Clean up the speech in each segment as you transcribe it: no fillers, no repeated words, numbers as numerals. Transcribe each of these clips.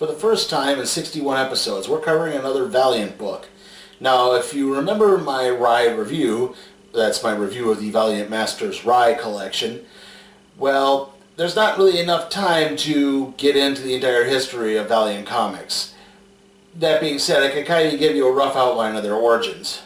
For the first time in 61 episodes, we're covering another Valiant book. Now, if you remember my Rye review, that's my review of the Valiant Masters Rye collection, well, there's not really enough time to get into the entire history of Valiant comics. That being said, I can kind of give you a rough outline of their origins.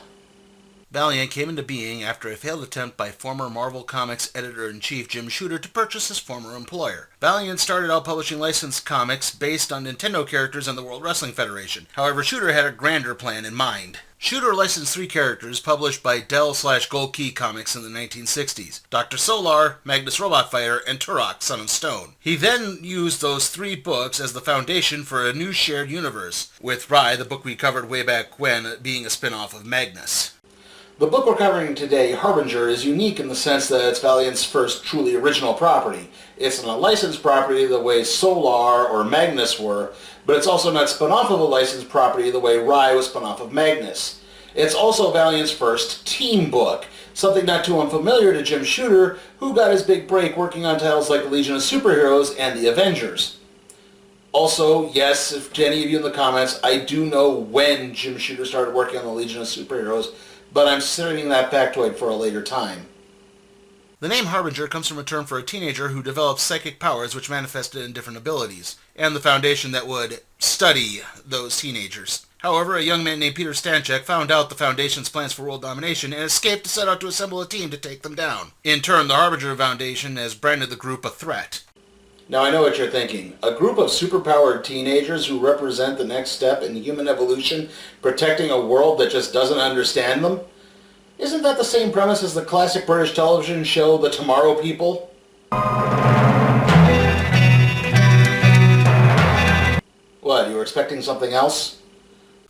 Valiant came into being after a failed attempt by former Marvel Comics editor-in-chief Jim Shooter to purchase his former employer. Valiant started out publishing licensed comics based on Nintendo characters and the World Wrestling Federation. However, Shooter had a grander plan in mind. Shooter licensed 3 characters published by Dell/Gold Key Comics in the 1960s. Dr. Solar, Magnus Robot Fighter, and Turok, Son of Stone. He then used those 3 books as the foundation for a new shared universe, with Rye, the book we covered way back when, being a spin-off of Magnus. The book we're covering today, Harbinger, is unique in the sense that it's Valiant's first truly original property. It's not a licensed property the way Solar or Magnus were, but it's also not spun off of a licensed property the way Rye was spun off of Magnus. It's also Valiant's first team book, something not too unfamiliar to Jim Shooter, who got his big break working on titles like the Legion of Superheroes and the Avengers. Also, yes, if to any of you in the comments, I do know when Jim Shooter started working on the Legion of Superheroes, but I'm saving that factoid for a later time. The name Harbinger comes from a term for a teenager who develops psychic powers which manifested in different abilities, and the foundation that would study those teenagers. However, a young man named Peter Stanchek found out the Foundation's plans for world domination and escaped to set out to assemble a team to take them down. In turn, the Harbinger Foundation has branded the group a threat. Now I know what you're thinking. A group of superpowered teenagers who represent the next step in human evolution, protecting a world that just doesn't understand them? Isn't that the same premise as the classic British television show The Tomorrow People? What, you were expecting something else?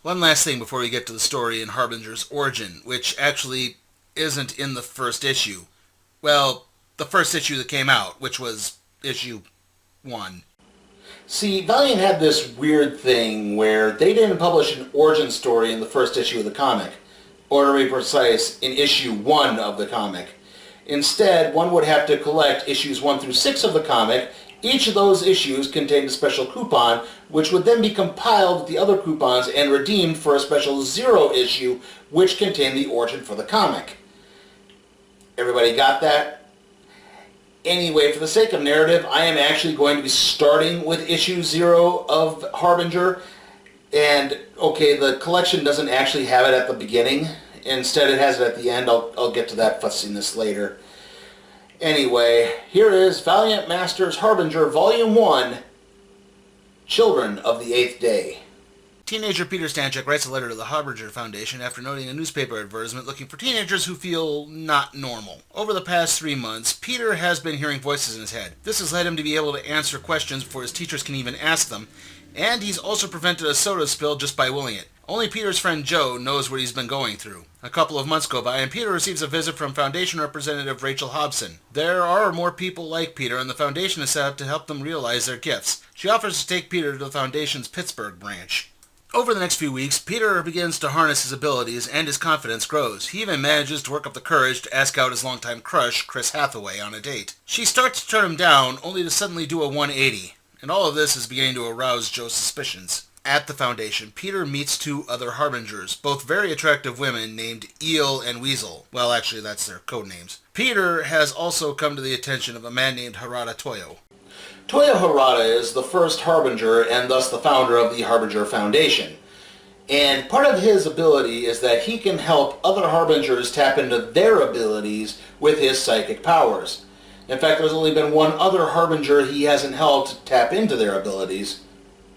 One last thing before we get to the story in Harbinger's origin, which actually isn't in the first issue. Well, the first issue that came out, which was issue 1. See, Valiant had this weird thing where they didn't publish an origin story in the first issue of the comic, or to be precise, in issue 1 of the comic. Instead, one would have to collect issues 1 through 6 of the comic. Each of those issues contained a special coupon, which would then be compiled with the other coupons and redeemed for a special 0 issue, which contained the origin for the comic. Everybody got that? Anyway, for the sake of narrative, I am actually going to be starting with issue 0 of Harbinger. And, okay, the collection doesn't actually have it at the beginning. Instead, it has it at the end. I'll get to that fussiness later. Anyway, here is Valiant Masters Harbinger Volume 1, Children of the Eighth Day. Teenager Peter Stanchek writes a letter to the Harbinger Foundation after noting a newspaper advertisement looking for teenagers who feel not normal. Over the past 3 months, Peter has been hearing voices in his head. This has led him to be able to answer questions before his teachers can even ask them, and he's also prevented a soda spill just by willing it. Only Peter's friend Joe knows what he's been going through. A couple of months go by, and Peter receives a visit from Foundation representative Rachel Hobson. There are more people like Peter, and the Foundation is set up to help them realize their gifts. She offers to take Peter to the Foundation's Pittsburgh branch. Over the next few weeks, Peter begins to harness his abilities, and his confidence grows. He even manages to work up the courage to ask out his longtime crush, Chris Hathaway, on a date. She starts to turn him down, only to suddenly do a 180. And all of this is beginning to arouse Joe's suspicions. At the Foundation, Peter meets 2 other Harbingers, both very attractive women named Eel and Weasel. Well, actually, that's their code names. Peter has also come to the attention of a man named Harada Toyo. Toyo Harada is the first Harbinger and thus the founder of the Harbinger Foundation. And part of his ability is that he can help other Harbingers tap into their abilities with his psychic powers. In fact, there's only been one other Harbinger he hasn't helped tap into their abilities,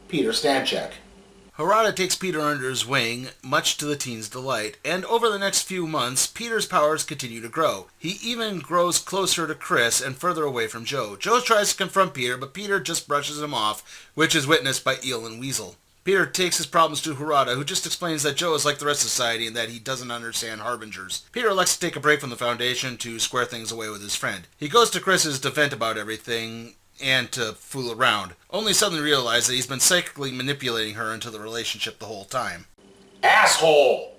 Peter Stanchek. Harada takes Peter under his wing, much to the teen's delight, and over the next few months, Peter's powers continue to grow. He even grows closer to Chris and further away from Joe. Joe tries to confront Peter, but Peter just brushes him off, which is witnessed by Eel and Weasel. Peter takes his problems to Harada, who just explains that Joe is like the rest of society and that he doesn't understand Harbingers. Peter elects to take a break from the Foundation to square things away with his friend. He goes to Chris's to vent about everything and to fool around, only suddenly realize that he's been psychically manipulating her into the relationship the whole time. Asshole!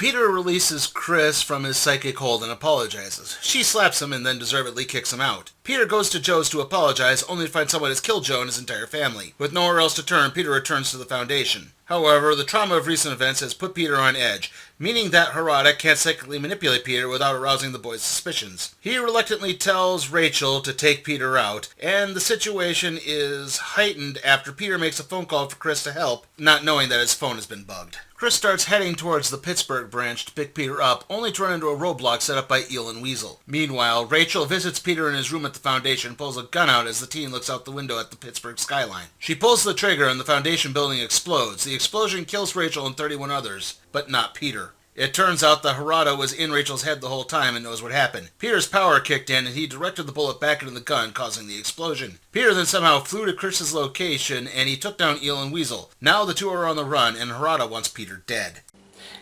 Peter releases Chris from his psychic hold and apologizes. She slaps him and then deservedly kicks him out. Peter Peter goes to Joe's to apologize, only to find someone has killed Joe and his entire family. With nowhere else to turn, Peter returns to the Foundation. However, the trauma of recent events has put Peter on edge, meaning that Harada can't psychically manipulate Peter without arousing the boy's suspicions. He reluctantly tells Rachel to take Peter out, and the situation is heightened after Peter makes a phone call for Chris to help, not knowing that his phone has been bugged. Chris starts heading towards the Pittsburgh branch to pick Peter up, only to run into a roadblock set up by Eel and Weasel. Meanwhile, Rachel visits Peter in his room at the Foundation and pulls a gun out as the teen looks out the window at the Pittsburgh skyline. She pulls the trigger and the Foundation building explodes. The explosion kills Rachel and 31 others, but not Peter. It turns out the Harada was in Rachel's head the whole time and knows what happened. Peter's power kicked in and he directed the bullet back into the gun, causing the explosion. Peter then somehow flew to Chris's location and he took down Eel and Weasel. Now the two are on the run and Harada wants Peter dead.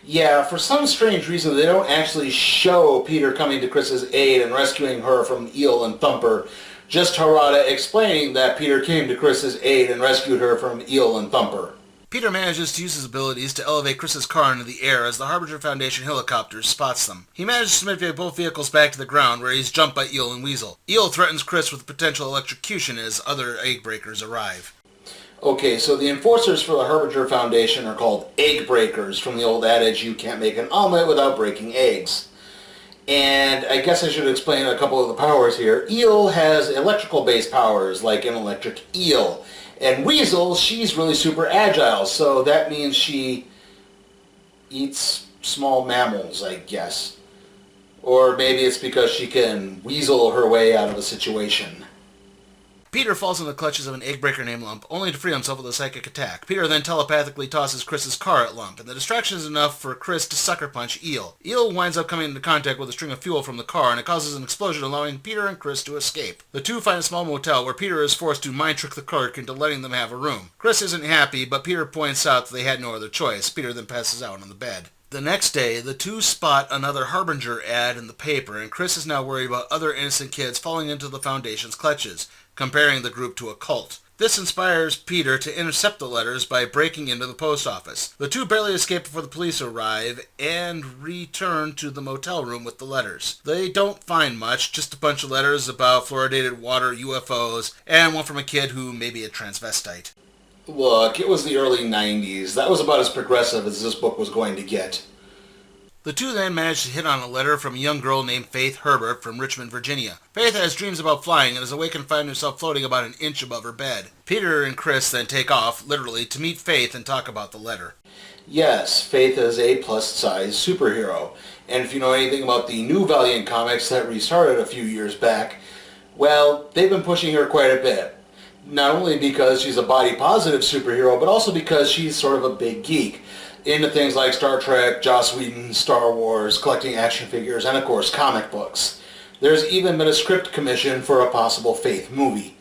Yeah, for some strange reason they don't actually show Peter coming to Chris's aid and rescuing her from Eel and Thumper. Just Harada explaining that Peter came to Chris's aid and rescued her from Eel and Thumper. Peter manages to use his abilities to elevate Chris's car into the air as the Harbinger Foundation helicopter spots them. He manages to manipulate both vehicles back to the ground where he's jumped by Eel and Weasel. Eel threatens Chris with potential electrocution as other egg breakers arrive. Okay, so the enforcers for the Harbinger Foundation are called egg breakers, from the old adage, you can't make an omelet without breaking eggs. And I guess I should explain a couple of the powers here. Eel has electrical-based powers, like an electric eel. And Weasel, she's really super agile, so that means she eats small mammals, I guess. Or maybe it's because she can weasel her way out of a situation. Peter falls in the clutches of an egg breaker named Lump, only to free himself with a psychic attack. Peter then telepathically tosses Chris's car at Lump, and the distraction is enough for Chris to sucker punch Eel. Eel winds up coming into contact with a string of fuel from the car, and it causes an explosion, allowing Peter and Chris to escape. The two find a small motel where Peter is forced to mind trick the clerk into letting them have a room. Chris isn't happy, but Peter points out that they had no other choice. Peter then passes out on the bed. The next day, the two spot another Harbinger ad in the paper, and Chris is now worried about other innocent kids falling into the Foundation's clutches, comparing the group to a cult. This inspires Peter to intercept the letters by breaking into the post office. The two barely escape before the police arrive and return to the motel room with the letters. They don't find much, just a bunch of letters about fluoridated water, UFOs, and one from a kid who may be a transvestite. Look, it was the early 90s. That was about as progressive as this book was going to get. The two then manage to hit on a letter from a young girl named Faith Herbert from Richmond, Virginia. Faith has dreams about flying and is awakened finding herself floating about an inch above her bed. Peter and Chris then take off, literally, to meet Faith and talk about the letter. Yes, Faith is a plus-size superhero. And if you know anything about the new Valiant comics that restarted a few years back, well, they've been pushing her quite a bit. Not only because she's a body-positive superhero, but also because she's sort of a big geek. Into things like Star Trek, Joss Whedon, Star Wars, collecting action figures, and of course comic books. There's even been a script commission for a possible Faith movie.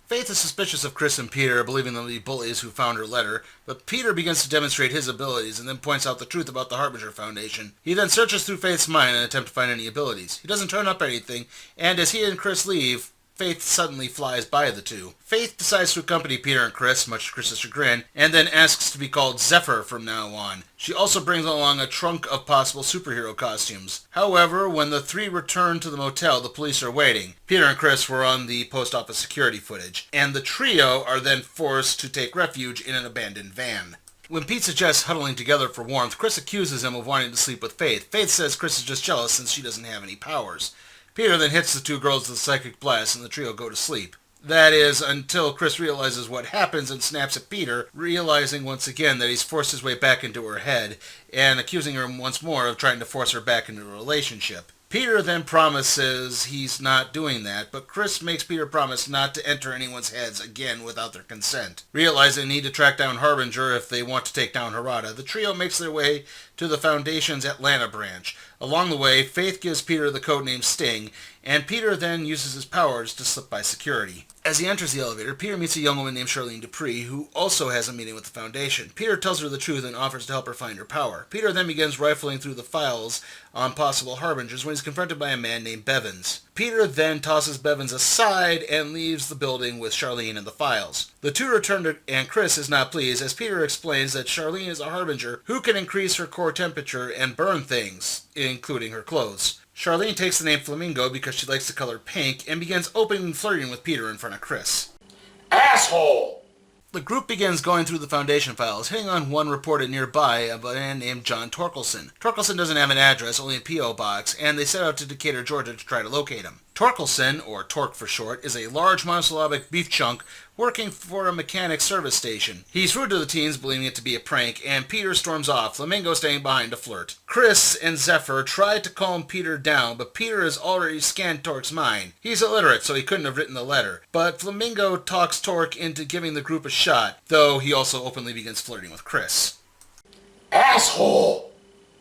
Faith is suspicious of Chris and Peter, believing them to be bullies who found her letter, but Peter begins to demonstrate his abilities and then points out the truth about the Harbinger Foundation. He then searches through Faith's mind in an attempt to find any abilities. He doesn't turn up anything, and as he and Chris leave, Faith suddenly flies by the two. Faith decides to accompany Peter and Chris, much to Chris's chagrin, and then asks to be called Zephyr from now on. She also brings along a trunk of possible superhero costumes. However, when the three return to the motel, the police are waiting. Peter and Chris were on the post office security footage, and the trio are then forced to take refuge in an abandoned van. When Pete suggests huddling together for warmth, Chris accuses him of wanting to sleep with Faith. Faith says Chris is just jealous since she doesn't have any powers. Peter then hits the two girls with a psychic blast and the trio go to sleep. That is, until Chris realizes what happens and snaps at Peter, realizing once again that he's forced his way back into her head, and accusing her once more of trying to force her back into a relationship. Peter then promises he's not doing that, but Chris makes Peter promise not to enter anyone's heads again without their consent. Realizing they need to track down Harbinger if they want to take down Harada, the trio makes their way to the Foundation's Atlanta branch. Along the way, Faith gives Peter the codename Sting, and Peter then uses his powers to slip by security. As he enters the elevator, Peter meets a young woman named Charlene Dupree, who also has a meeting with the Foundation. Peter tells her the truth and offers to help her find her power. Peter then begins rifling through the files on possible Harbingers when he's confronted by a man named Bevins. Peter then tosses Bevins aside and leaves the building with Charlene and the files. The two return to, and Chris is not pleased as Peter explains that Charlene is a Harbinger who can increase her core temperature and burn things, including her clothes. Charlene takes the name Flamingo because she likes the color pink and begins openly flirting with Peter in front of Chris. Asshole! The group begins going through the Foundation files, hitting on one reported nearby of a man named John Torkelson. Torkelson doesn't have an address, only a P.O. box, and they set out to Decatur, Georgia to try to locate him. Torkelson, or Torque for short, is a large monosyllabic beef chunk working for a mechanic service station. He's rude to the teens, believing it to be a prank, and Peter storms off, Flamingo staying behind to flirt. Chris and Zephyr try to calm Peter down, but Peter has already scanned Torque's mind. He's illiterate, so he couldn't have written the letter, but Flamingo talks Torque into giving the group a shot, though he also openly begins flirting with Chris. Asshole!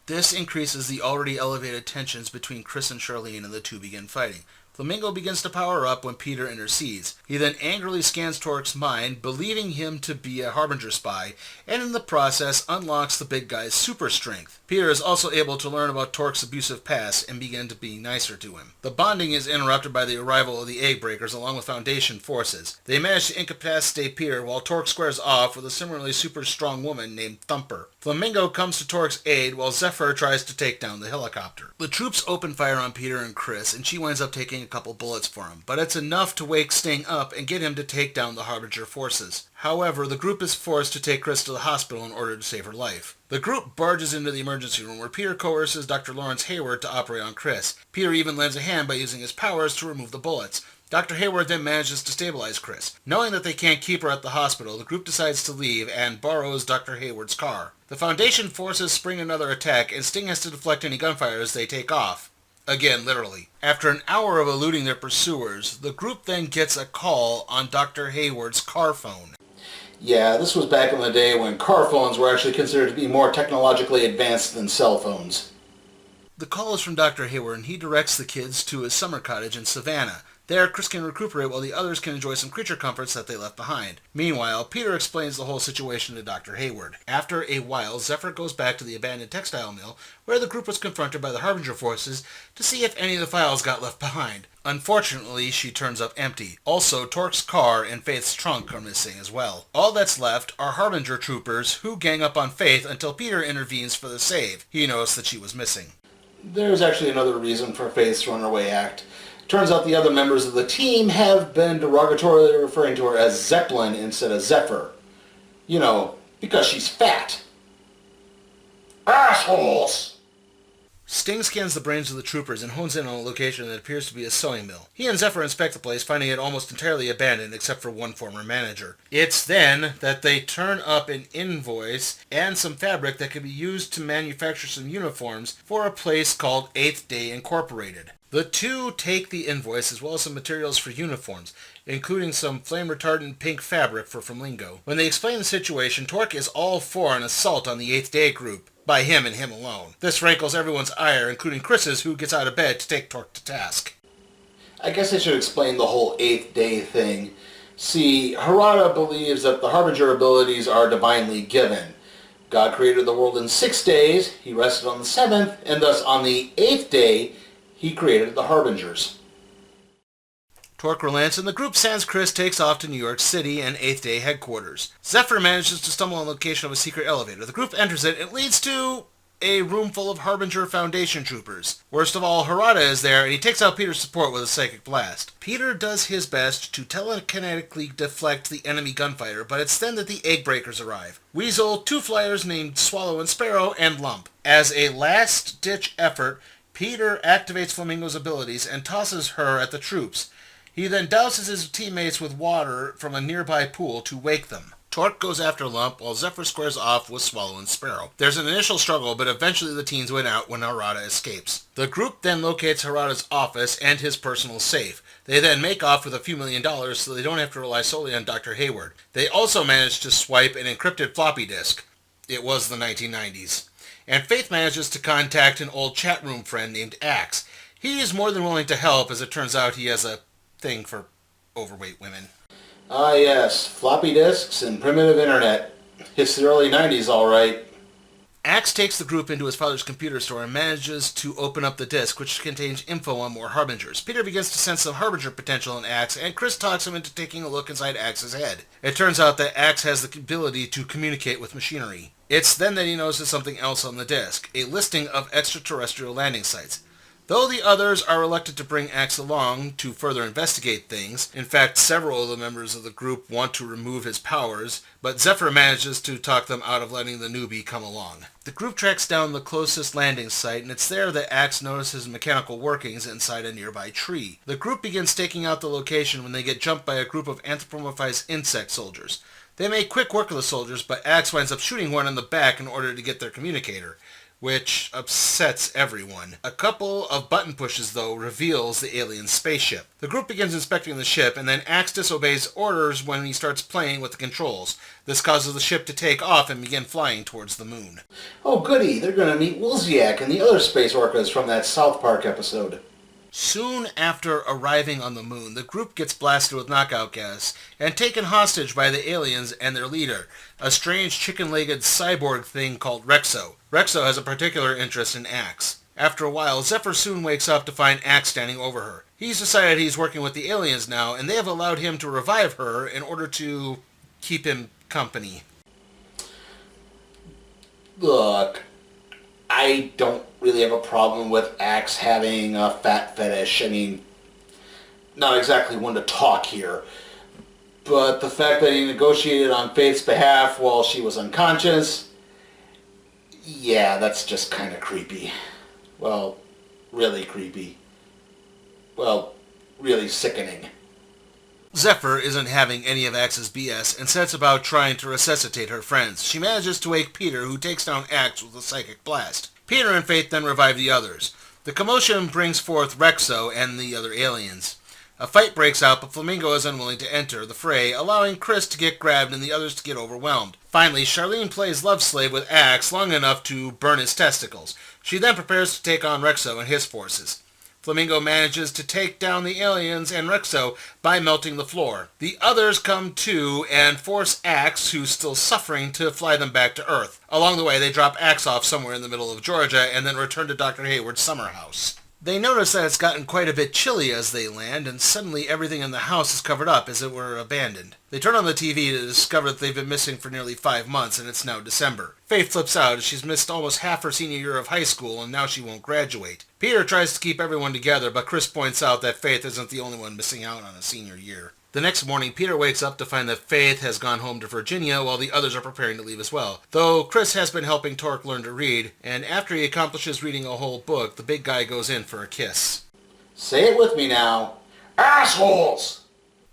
This increases the already elevated tensions between Chris and Charlene, and the two begin fighting. Flamingo begins to power up when Peter intercedes. He then angrily scans Torque's mind, believing him to be a Harbinger spy, and in the process unlocks the big guy's super strength. Peter is also able to learn about Torque's abusive past and begin to be nicer to him. The bonding is interrupted by the arrival of the Egg Breakers along with Foundation forces. They manage to incapacitate Peter while Torque squares off with a similarly super strong woman named Thumper. Flamingo comes to Torque's aid while Zephyr tries to take down the helicopter. The troops open fire on Peter and Chris, and she winds up taking a couple bullets for him, but it's enough to wake Sting up and get him to take down the Harbinger forces. However, the group is forced to take Chris to the hospital in order to save her life. The group barges into the emergency room where Peter coerces Dr. Lawrence Hayward to operate on Chris. Peter even lends a hand by using his powers to remove the bullets. Dr. Hayward then manages to stabilize Chris. Knowing that they can't keep her at the hospital, the group decides to leave and borrows Dr. Hayward's car. The Foundation forces spring another attack, and Sting has to deflect any gunfire as they take off. Again, literally. After an hour of eluding their pursuers, the group then gets a call on Dr. Hayward's car phone. Yeah, this was back in the day when car phones were actually considered to be more technologically advanced than cell phones. The call is from Dr. Hayward, and he directs the kids to his summer cottage in Savannah. There, Chris can recuperate while the others can enjoy some creature comforts that they left behind. Meanwhile, Peter explains the whole situation to Dr. Hayward. After a while, Zephyr goes back to the abandoned textile mill, where the group was confronted by the Harbinger forces to see if any of the files got left behind. Unfortunately, she turns up empty. Also, Torque's car and Faith's trunk are missing as well. All that's left are Harbinger troopers, who gang up on Faith until Peter intervenes for the save. He noticed that she was missing. There's actually another reason for Faith's runaway act. Turns out the other members of the team have been derogatorily referring to her as Zeppelin instead of Zephyr. You know, because she's fat. Assholes! Sting scans the brains of the troopers and hones in on a location that appears to be a sewing mill. He and Zephyr inspect the place, finding it almost entirely abandoned except for one former manager. It's then that they turn up an invoice and some fabric that could be used to manufacture some uniforms for a place called Eighth Day Incorporated. The two take the invoice as well as some materials for uniforms, including some flame-retardant pink fabric for Flamingo. When they explain the situation, Torque is all for an assault on the Eighth Day group, by him and him alone. This rankles everyone's ire, including Chris's, who gets out of bed to take Torque to task. I guess I should explain the whole Eighth Day thing. See, Harada believes that the Harbinger abilities are divinely given. God created the world in 6 days, he rested on the 7th, and thus on the 8th day, he created the Harbingers. Torque relents, and the group sans Chris takes off to New York City and Eighth Day headquarters. Zephyr manages to stumble on the location of a secret elevator. The group enters it. It leads to a room full of Harbinger Foundation troopers. Worst of all, Harada is there, and he takes out Peter's support with a psychic blast. Peter does his best to telekinetically deflect the enemy gunfighter, but it's then that the Egg Breakers arrive. Weasel, two flyers named Swallow and Sparrow, and Lump. As a last-ditch effort, Peter activates Flamingo's abilities and tosses her at the troops. He then douses his teammates with water from a nearby pool to wake them. Torque goes after Lump while Zephyr squares off with Swallow and Sparrow. There's an initial struggle, but eventually the teens win out when Harada escapes. The group then locates Harada's office and his personal safe. They then make off with a few $1,000,000 so they don't have to rely solely on Dr. Hayward. They also manage to swipe an encrypted floppy disk. It was the 1990s. And Faith manages to contact an old chat room friend named Axe. He is more than willing to help, as it turns out he has a thing for overweight women. Ah yes, floppy disks and primitive internet. It's the early 90s, all right. Axe takes the group into his father's computer store and manages to open up the disk, which contains info on more Harbingers. Peter begins to sense some Harbinger potential in Axe, and Chris talks him into taking a look inside Axe's head. It turns out that Axe has the ability to communicate with machinery. It's then that he notices something else on the disk, a listing of extraterrestrial landing sites. Though the others are reluctant to bring Axe along to further investigate things, in fact several of the members of the group want to remove his powers, but Zephyr manages to talk them out of letting the newbie come along. The group tracks down the closest landing site, and it's there that Axe notices mechanical workings inside a nearby tree. The group begins staking out the location when they get jumped by a group of anthropomorphized insect soldiers. They make quick work of the soldiers, but Axe winds up shooting one in the back in order to get their communicator, which upsets everyone. A couple of button pushes, though, reveals the alien spaceship. The group begins inspecting the ship, and then Axe disobeys orders when he starts playing with the controls. This causes the ship to take off and begin flying towards the moon. Oh goody, they're going to meet Wolziak and the other space orcas from that South Park episode. Soon after arriving on the moon, the group gets blasted with knockout gas and taken hostage by the aliens and their leader, a strange chicken-legged cyborg thing called Rexo. Rexo has a particular interest in Axe. After a while, Zephyr soon wakes up to find Axe standing over her. He's decided he's working with the aliens now, and they have allowed him to revive her in order to keep him company. Look, I don't really have a problem with Axe having a fat fetish. I mean, not exactly one to talk here. But the fact that he negotiated on Faith's behalf while she was unconscious, yeah, that's just kind of creepy. Well, really creepy. Well, really sickening. Zephyr isn't having any of Axe's BS and sets about trying to resuscitate her friends. She manages to wake Peter, who takes down Axe with a psychic blast. Peter and Faith then revive the others. The commotion brings forth Rexo and the other aliens. A fight breaks out, but Flamingo is unwilling to enter the fray, allowing Chris to get grabbed and the others to get overwhelmed. Finally, Charlene plays love slave with Axe long enough to burn his testicles. She then prepares to take on Rexo and his forces. Flamingo manages to take down the aliens and Rexo by melting the floor. The others come to and force Axe, who's still suffering, to fly them back to Earth. Along the way, they drop Axe off somewhere in the middle of Georgia and then return to Dr. Hayward's summer house. They notice that it's gotten quite a bit chilly as they land, and suddenly everything in the house is covered up as it were abandoned. They turn on the TV to discover that they've been missing for nearly 5 months, and it's now December. Faith flips out as she's missed almost half her senior year of high school, and now she won't graduate. Peter tries to keep everyone together, but Chris points out that Faith isn't the only one missing out on a senior year. The next morning, Peter wakes up to find that Faith has gone home to Virginia while the others are preparing to leave as well. Though Chris has been helping Torque learn to read, and after he accomplishes reading a whole book, the big guy goes in for a kiss. Say it with me now. Assholes!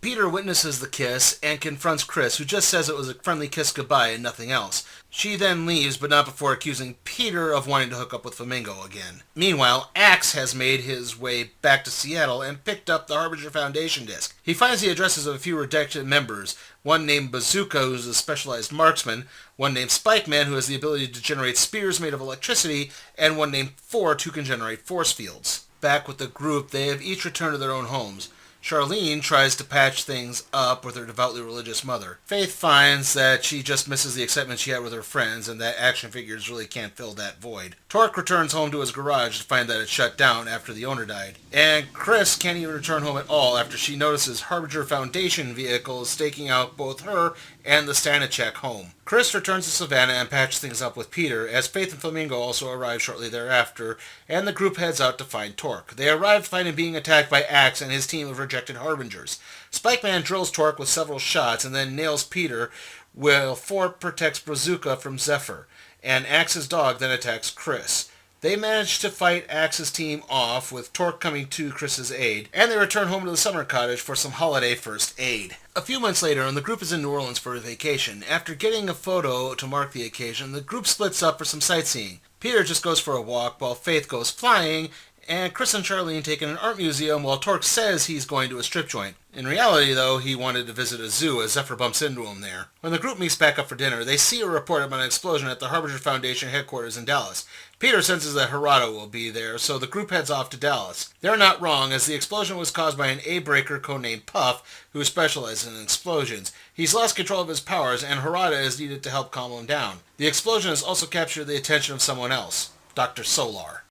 Peter witnesses the kiss and confronts Chris, who just says it was a friendly kiss goodbye and nothing else. She then leaves, but not before accusing Peter of wanting to hook up with Flamingo again. Meanwhile, Axe has made his way back to Seattle and picked up the Harbinger Foundation disc. He finds the addresses of a few redacted members, one named Bazooka, who's a specialized marksman, one named Spikeman, who has the ability to generate spears made of electricity, and one named Fort, who can generate force fields. Back with the group, they have each returned to their own homes. Charlene tries to patch things up with her devoutly religious mother. Faith finds that she just misses the excitement she had with her friends and that action figures really can't fill that void. Torque returns home to his garage to find that it's shut down after the owner died. And Chris can't even return home at all after she notices Harbinger Foundation vehicle is staking out both her and the Stanachek home. Chris returns to Savannah and patches things up with Peter, as Faith and Flamingo also arrive shortly thereafter, and the group heads out to find Torque. They arrive to find him being attacked by Axe and his team of rejected Harbingers. Spikeman drills Torque with several shots and then nails Peter, while Fort protects Bazooka from Zephyr, and Axe's dog then attacks Chris. They manage to fight Axe's team off, with Torque coming to Chris's aid, and they return home to the summer cottage for some holiday first aid. A few months later, and the group is in New Orleans for a vacation. After getting a photo to mark the occasion, the group splits up for some sightseeing. Peter just goes for a walk, while Faith goes flying, and Chris and Charlene take in an art museum while Torque says he's going to a strip joint. In reality, though, he wanted to visit a zoo as Zephyr bumps into him there. When the group meets back up for dinner, they see a report about an explosion at the Harbinger Foundation headquarters in Dallas. Peter senses that Harada will be there, so the group heads off to Dallas. They're not wrong, as the explosion was caused by an A-breaker codenamed Puff, who specializes in explosions. He's lost control of his powers, and Harada is needed to help calm him down. The explosion has also captured the attention of someone else, Dr. Solar.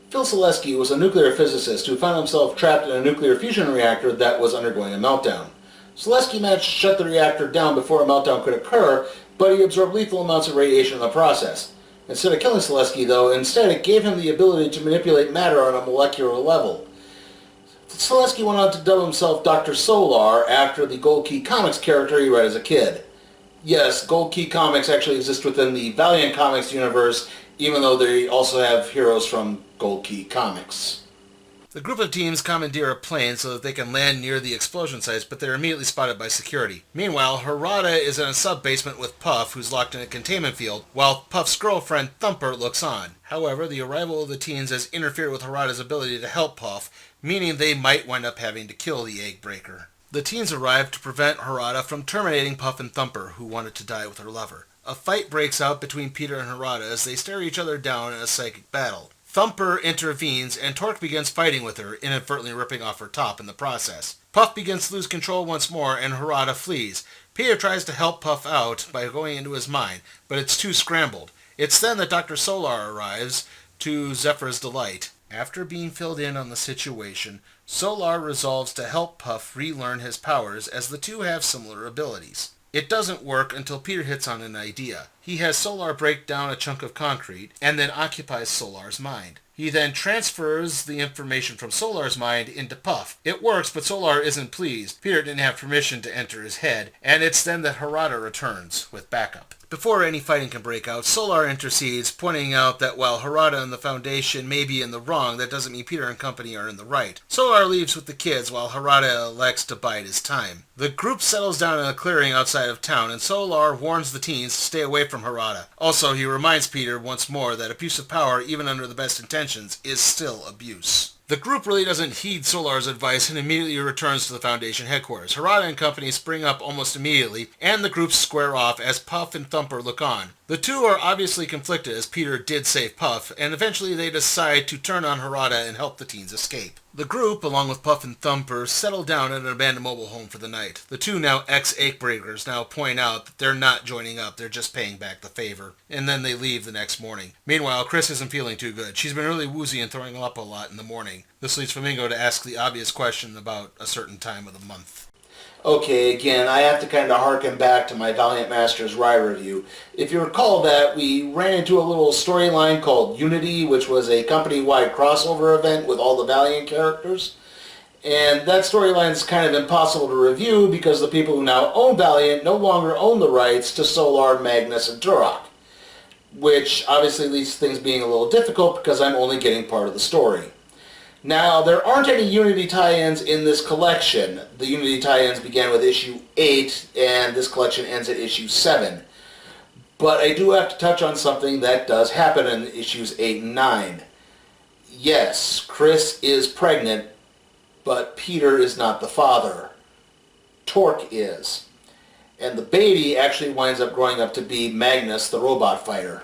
Phil Selesky was a nuclear physicist who found himself trapped in a nuclear fusion reactor that was undergoing a meltdown. Selesky managed to shut the reactor down before a meltdown could occur, but he absorbed lethal amounts of radiation in the process. Instead of killing Selesky, though, instead it gave him the ability to manipulate matter on a molecular level. Selesky went on to dub himself Dr. Solar after the Gold Key Comics character he read as a kid. Yes, Gold Key Comics actually exist within the Valiant Comics universe, even though they also have heroes from Gold Key Comics. The group of teens commandeer a plane so that they can land near the explosion sites, but they're immediately spotted by security. Meanwhile, Harada is in a sub-basement with Puff, who's locked in a containment field, while Puff's girlfriend, Thumper, looks on. However, the arrival of the teens has interfered with Harada's ability to help Puff, meaning they might wind up having to kill the egg breaker. The teens arrive to prevent Harada from terminating Puff and Thumper, who wanted to die with her lover. A fight breaks out between Peter and Harada as they stare each other down in a psychic battle. Thumper intervenes, and Torque begins fighting with her, inadvertently ripping off her top in the process. Puff begins to lose control once more, and Harada flees. Peter tries to help Puff out by going into his mind, but it's too scrambled. It's then that Dr. Solar arrives, to Zephyr's delight. After being filled in on the situation, Solar resolves to help Puff relearn his powers, as the two have similar abilities. It doesn't work until Peter hits on an idea. He has Solar break down a chunk of concrete, and then occupies Solar's mind. He then transfers the information from Solar's mind into Puff. It works, but Solar isn't pleased. Peter didn't have permission to enter his head, and it's then that Harada returns, with backup. Before any fighting can break out, Solar intercedes, pointing out that while Harada and the Foundation may be in the wrong, that doesn't mean Peter and company are in the right. Solar leaves with the kids, while Harada elects to bide his time. The group settles down in a clearing outside of town, and Solar warns the teens to stay away from Harada. Also, he reminds Peter once more that abuse of power, even under the best intentions, is still abuse. The group really doesn't heed Solar's advice and immediately returns to the Foundation headquarters. Harada and company spring up almost immediately, and the groups square off as Puff and Thumper look on. The two are obviously conflicted, as Peter did save Puff, and eventually they decide to turn on Harada and help the teens escape. The group, along with Puff and Thumper, settle down at an abandoned mobile home for the night. The two now ex-Eggbreakers now point out that they're not joining up, they're just paying back the favor, and then they leave the next morning. Meanwhile, Chris isn't feeling too good. She's been really woozy and throwing up a lot in the morning. This leads Flamingo to ask the obvious question about a certain time of the month. Okay, again, I have to kind of harken back to my Valiant Masters Rye review. If you recall that, we ran into a little storyline called Unity, which was a company-wide crossover event with all the Valiant characters. And that storyline is kind of impossible to review because the people who now own Valiant no longer own the rights to Solar, Magnus, and Turok. Which obviously leads to things being a little difficult because I'm only getting part of the story. Now, there aren't any Unity tie-ins in this collection. The Unity tie-ins began with issue 8, and this collection ends at issue 7. But I do have to touch on something that does happen in issues 8 and 9. Yes, Chris is pregnant, but Peter is not the father. Torque is. And the baby actually winds up growing up to be Magnus, the robot fighter.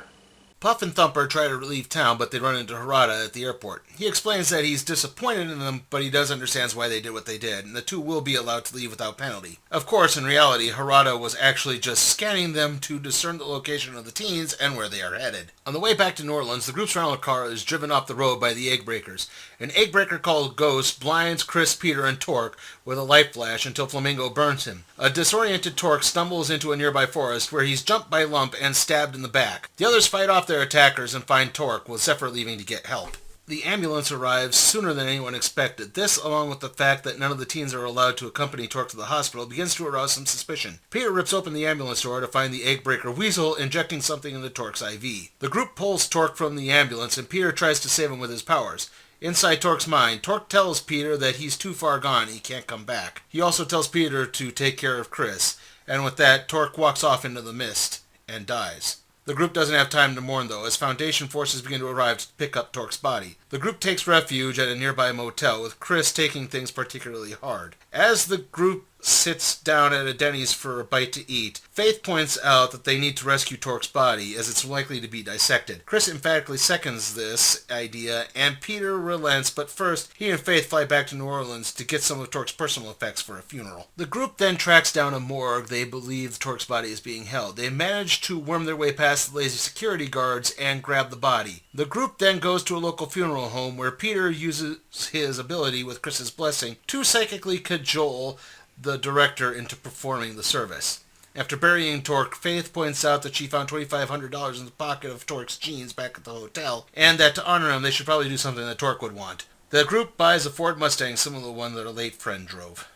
Puff and Thumper try to leave town, but they run into Harada at the airport. He explains that he's disappointed in them, but he does understand why they did what they did, and the two will be allowed to leave without penalty. Of course, in reality, Harada was actually just scanning them to discern the location of the teens and where they are headed. On the way back to New Orleans, the group's rental car is driven off the road by the Eggbreakers. An Eggbreaker called Ghost blinds Chris, Peter, and Torque with a light flash until Flamingo burns him. A disoriented Torque stumbles into a nearby forest where he's jumped by Lump and stabbed in the back. The others fight off their attackers and find Torque, with Zephyr leaving to get help. The ambulance arrives sooner than anyone expected. This, along with the fact that none of the teens are allowed to accompany Torque to the hospital, begins to arouse some suspicion. Peter rips open the ambulance door to find the Eggbreaker Weasel injecting something into Torque's IV. The group pulls Torque from the ambulance, and Peter tries to save him with his powers. Inside Torque's mind, Torque tells Peter that he's too far gone and he can't come back. He also tells Peter to take care of Chris, and with that, Torque walks off into the mist and dies. The group doesn't have time to mourn, though, as Foundation forces begin to arrive to pick up Torque's body. The group takes refuge at a nearby motel, with Chris taking things particularly hard. As the group sits down at a Denny's for a bite to eat, Faith points out that they need to rescue Torque's body, as it's likely to be dissected. Chris emphatically seconds this idea, and Peter relents, but first, he and Faith fly back to New Orleans to get some of Torque's personal effects for a funeral. The group then tracks down a morgue they believe Torque's body is being held. They manage to worm their way past the lazy security guards and grab the body. The group then goes to a local funeral home where Peter uses his ability, with Chris's blessing, to psychically cajole the director into performing the service. After burying Torque, Faith points out that she found $2,500 in the pocket of Torque's jeans back at the hotel, and that to honor him, they should probably do something that Torque would want. The group buys a Ford Mustang similar to the one that a late friend drove.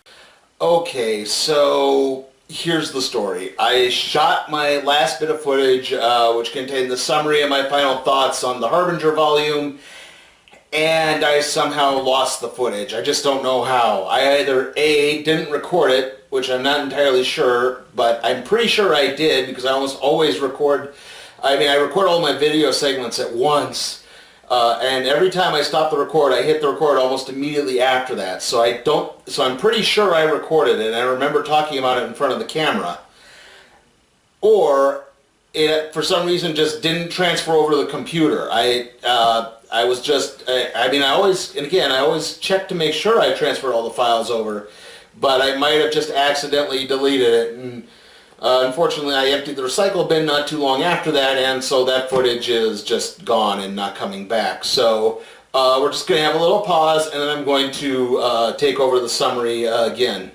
Okay, so here's the story. I shot my last bit of footage, which contained the summary of my final thoughts on the Harbinger volume, and I somehow lost the footage. I just don't know how. I either A, didn't record it, which I'm not entirely sure, but I'm pretty sure I did, because I almost always record. I record all my video segments at once, and every time I stop the record, I hit the record almost immediately after that. So I'm pretty sure I recorded it, and I remember talking about it in front of the camera. Or it, for some reason, just didn't transfer over to the computer. I always check to make sure I transferred all the files over, but I might have just accidentally deleted it, and unfortunately I emptied the recycle bin not too long after that, and so that footage is just gone and not coming back. So we're just going to have a little pause, and then I'm going to take over the summary again.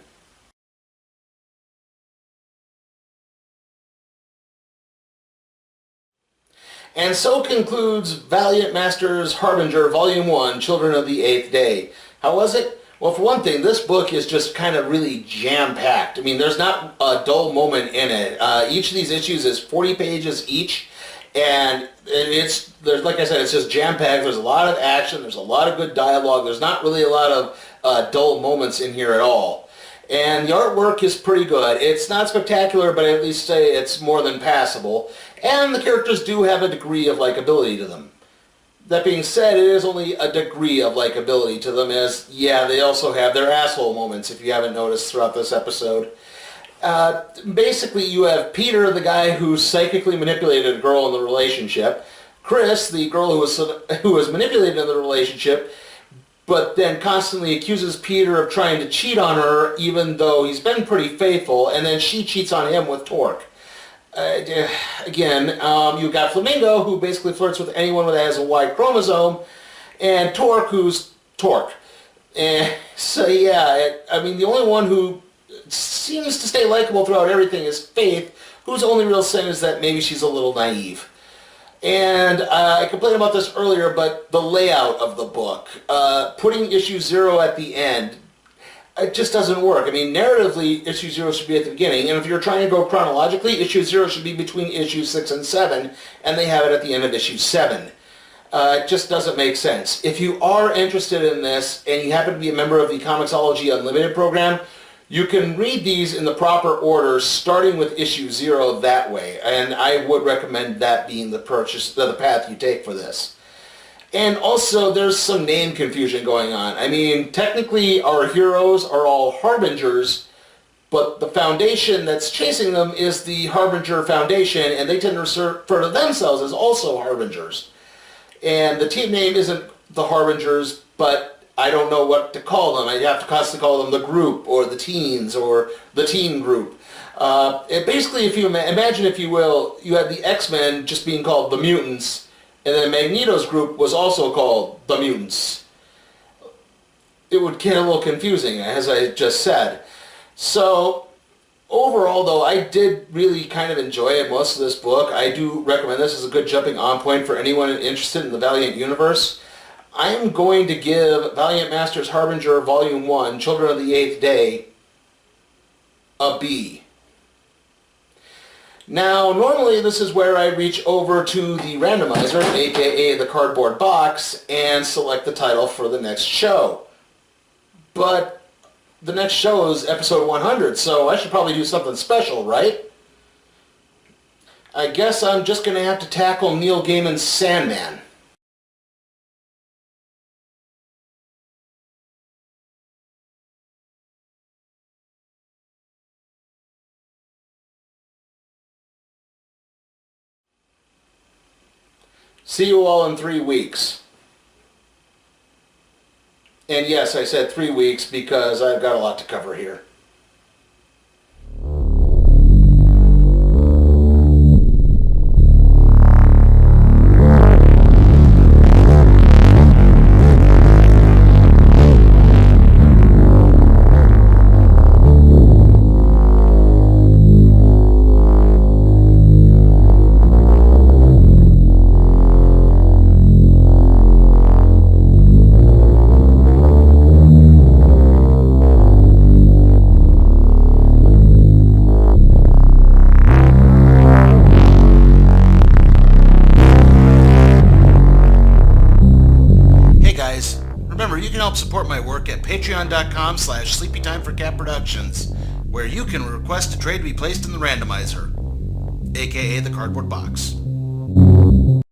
And so concludes Valiant Masters Harbinger Volume 1, Children of the Eighth Day. How was it? Well, for one thing, this book is just kind of really jam-packed. I mean, there's not a dull moment in it. Each of these issues is 40 pages each, and there's, like I said, it's just jam-packed. There's a lot of action. There's a lot of good dialogue. There's not really a lot of dull moments in here at all. And the artwork is pretty good. It's not spectacular, but I'd at least say it's more than passable. And the characters do have a degree of likability to them. That being said, it is only a degree of likability to them, as, yeah, they also have their asshole moments, if you haven't noticed throughout this episode. Basically, you have Peter, the guy who psychically manipulated a girl in the relationship, Chris, the girl who was manipulated in the relationship, but then constantly accuses Peter of trying to cheat on her, even though he's been pretty faithful, and then she cheats on him with Torque. Again, you've got Flamingo, who basically flirts with anyone that has a Y chromosome, and Torque, who's Torque. And so, yeah, the only one who seems to stay likable throughout everything is Faith, whose only real sin is that maybe she's a little naive. And I complained about this earlier, but the layout of the book, putting issue 0 at the end, it just doesn't work. I mean, narratively, issue 0 should be at the beginning, and if you're trying to go chronologically, issue 0 should be between issues 6 and 7, and they have it at the end of issue 7. It just doesn't make sense. If you are interested in this, and you happen to be a member of the Comixology Unlimited program, you can read these in the proper order, starting with issue 0 that way, and I would recommend that being the path you take for this. And also, there's some name confusion going on. I mean, technically, our heroes are all Harbingers, but the foundation that's chasing them is the Harbinger Foundation, and they tend to refer to themselves as also Harbingers. And the team name isn't the Harbingers, but I don't know what to call them. I have to constantly call them the group, or the teens, or the teen group. Basically, if you imagine, if you will, you had the X-Men just being called the Mutants, and then Magneto's group was also called the Mutants. It would get a little confusing, as I just said. So, overall, though, I did really kind of enjoy most of this book. I do recommend this as a good jumping on point for anyone interested in the Valiant universe. I'm going to give Valiant Masters Harbinger Volume 1, Children of the Eighth Day, a B. Now, normally this is where I reach over to the randomizer, aka the cardboard box, and select the title for the next show. But the next show is episode 100, so I should probably do something special, right? I guess I'm just going to have to tackle Neil Gaiman's Sandman. See you all in 3 weeks. And yes, I said 3 weeks because I've got a lot to cover here. help support my work at patreon.com/sleepytimeforcatproductions, where you can request a trade to be placed in the randomizer, aka the cardboard box.